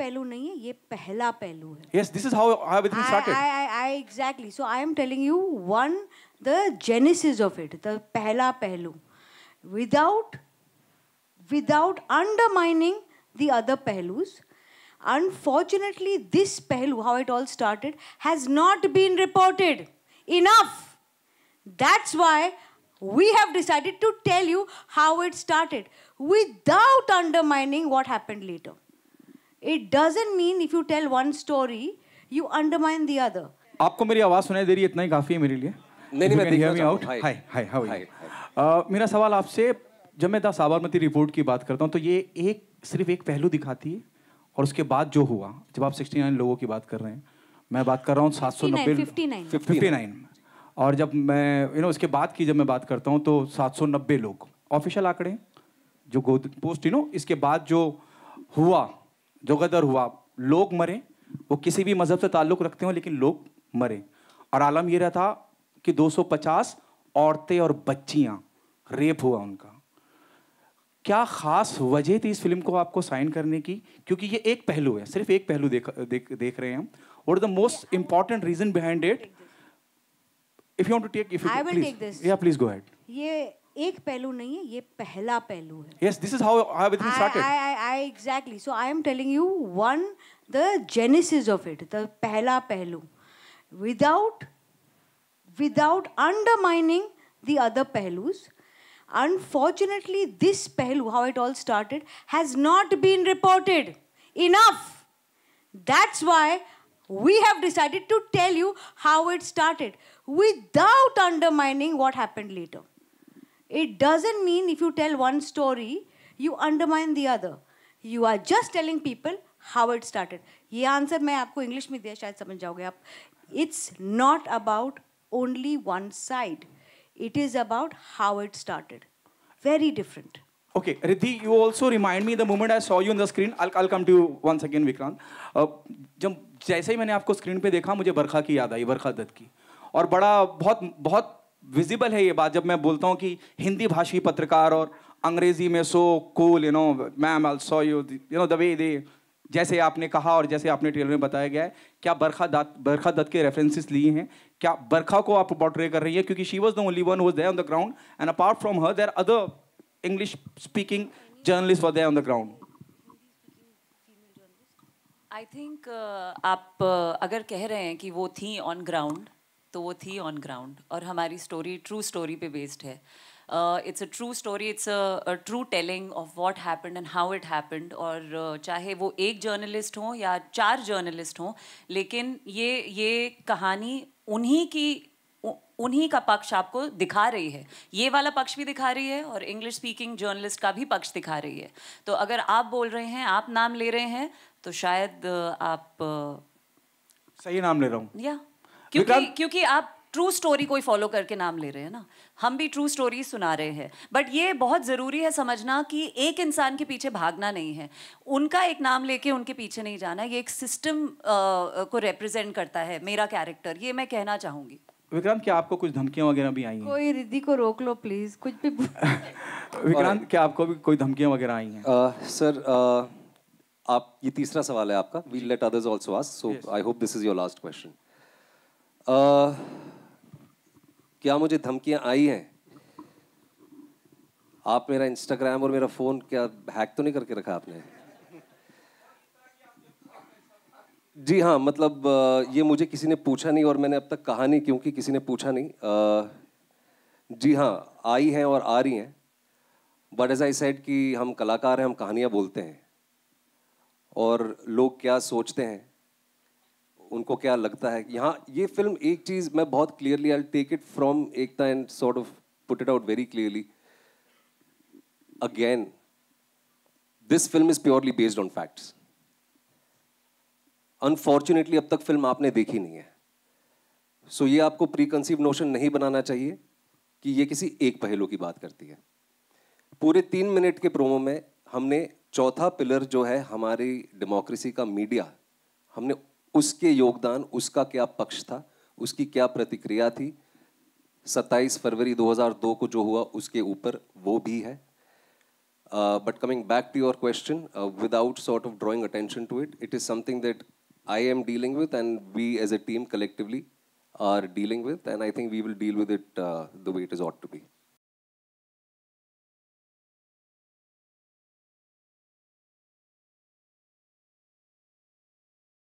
पहलू नहीं है, ये पहला पहलू है. Yes, this is how everything started. I exactly. So I am telling you the genesis of it, the पहला पहलू, without undermining the other pehlus. Unfortunately, this pehlu, how it all started, has not been reported enough. That's why we have decided to tell you how it started without undermining what happened later. It doesn't mean if you tell one story, you undermine the other. आपको मेरी आवाज सुनाई दे रही है, इतना ही काफी है मेरे लिए. नहीं, मैं देखना चाहता हूं. हाय, हाउ आर यू? मेरा सवाल आपसे, जब मैं द साबरमती रिपोर्ट की बात करता हूं तो ये सिर्फ एक पहलू दिखाती है, और उसके बाद जो हुआ, जब आप 69 लोगों की बात कर रहे हैं, मैं बात कर रहा हूँ 59. और जब मैं उसके बाद की जब मैं बात करता हूँ तो 790 लोग ऑफिशियल आंकड़े, जो पोस्ट इसके बाद जो हुआ, जो गदर हुआ, लोग मरे, वो किसी भी मजहब से ताल्लुक रखते हो लेकिन लोग मरे. और आलम ये रहा था कि 250 औरतें और बच्चियां रेप हुआ उनका. क्या खास वजह थी इस फिल्म को आपको साइन करने की? क्योंकि ये एक पहलू है, सिर्फ एक पहलू देख रहे हैं हम. What is the most important reason behind it? If you want to take, I will take this. Yeah, please go ahead. ये एक पहलू नहीं है, ये पहला पहलू है. Yes, this is how everything started. I exactly. So I am telling you the genesis of it, the पहला पहलू, without undermining the other pehlus. Unfortunately, this pehlu, how it all started, has not been reported enough. That's why we have decided to tell you how it started without undermining what happened later. It doesn't mean if you tell one story, you undermine the other. You are just telling people how it started. ये answer मैं आपको English में दिया, शायद समझ जाओगे आप. It's not about only one side. It is about how it started. Very different. Okay, Riddhi, you also remind me the moment I saw you on the screen. I'll come to you once again, Vikrant. जब जैसे ही मैंने आपको screen पे देखा, मुझे बरखा की याद आई, बरखा दत्त की. और बहुत विजिबल है ये बात जब मैं बोलता हूँ कि हिंदी भाषी पत्रकार और अंग्रेजी में so cool, ma'am, I'll saw you, the way they, जैसे आपने कहा और जैसे आपने ट्रेलर में बताया गया है, क्या बरखा दत्त के रेफरेंसेस लिए हैं? क्या बरखा को आप पोर्ट्रे कर रही है? क्योंकि she was the only one who was there on the ground, and apart from her their other English speaking journalist were there on the ground. I think आप अगर कह रहे हैं कि वो थी ऑन ग्राउंड, तो वो थी ऑन ग्राउंड, और हमारी स्टोरी ट्रू स्टोरी पे बेस्ड है. It's a true story, it's a true telling of what happened and how it happened. और चाहे वो एक जर्नलिस्ट हो या 4 जर्नलिस्ट हों, लेकिन ये कहानी उन्हीं का पक्ष आपको दिखा रही है. ये वाला पक्ष भी दिखा रही है और इंग्लिश स्पीकिंग जर्नलिस्ट का भी पक्ष दिखा रही है. तो अगर आप बोल रहे हैं, आप नाम ले रहे हैं, तो शायद आप सही नाम ले रहा हूँ. या क्योंकि आप ट्रू स्टोरी कोई फॉलो करके नाम ले रहे हैं ना. हम भी ट्रू स्टोरी सुना रहे हैं, बट ये बहुत ज़रूरी है समझना कि एक इंसान के पीछे भागना नहीं है, उनका एक नाम लेके उनके पीछे नहीं जाना. ये एक सिस्टम को रिप्रेजेंट करता है मेरा कैरेक्टर, ये मैं कहना चाहूँगी. विक्रांत, क्या आपको कुछ धमकियाँ वगैरह भी आई हैं? कोई रिद्धि को रोक लो प्लीज, कुछ भी. विक्रांत, क्या आपको भी कोई धमकियाँ वगैरह आई हैं? सर, आप, ये तीसरा सवाल है आपका. We'll let others also ask, so I hope this is your last question. क्या मुझे धमकियां आई हैं? आप मेरा इंस्टाग्राम और मेरा फोन क्या हैक तो नहीं करके रखा आपने? जी हाँ, मतलब ये मुझे किसी ने पूछा नहीं और मैंने अब तक कहा नहीं क्योंकि किसी ने पूछा नहीं. जी हाँ, आई हैं और आ रही हैं, बट एज आई सेड कि हम कलाकार हैं, हम कहानियाँ बोलते हैं, और लोग क्या सोचते हैं, उनको क्या लगता है. यहाँ ये फिल्म, एक चीज़ मैं बहुत clearly, I take it from Ekta and sort of put it out very clearly again, this film is purely based on facts. Unfortunately अब तक फिल्म आपने देखी नहीं है, सो ये आपको प्री कंसीव नोशन नहीं बनाना चाहिए कि ये किसी एक पहलू की बात करती है. पूरे 3 मिनट के प्रोमो में हमने चौथा पिलर जो है हमारी डेमोक्रेसी का, मीडिया, हमने उसके योगदान, उसका क्या पक्ष था, उसकी क्या प्रतिक्रिया थी, 27 फरवरी 2002 को जो हुआ उसके ऊपर, वो भी है. But coming back to your question, without sort of drawing attention to it, it is something that I am dealing with, and we as a team collectively are dealing with, and I think we will deal with it the way it is ought to be.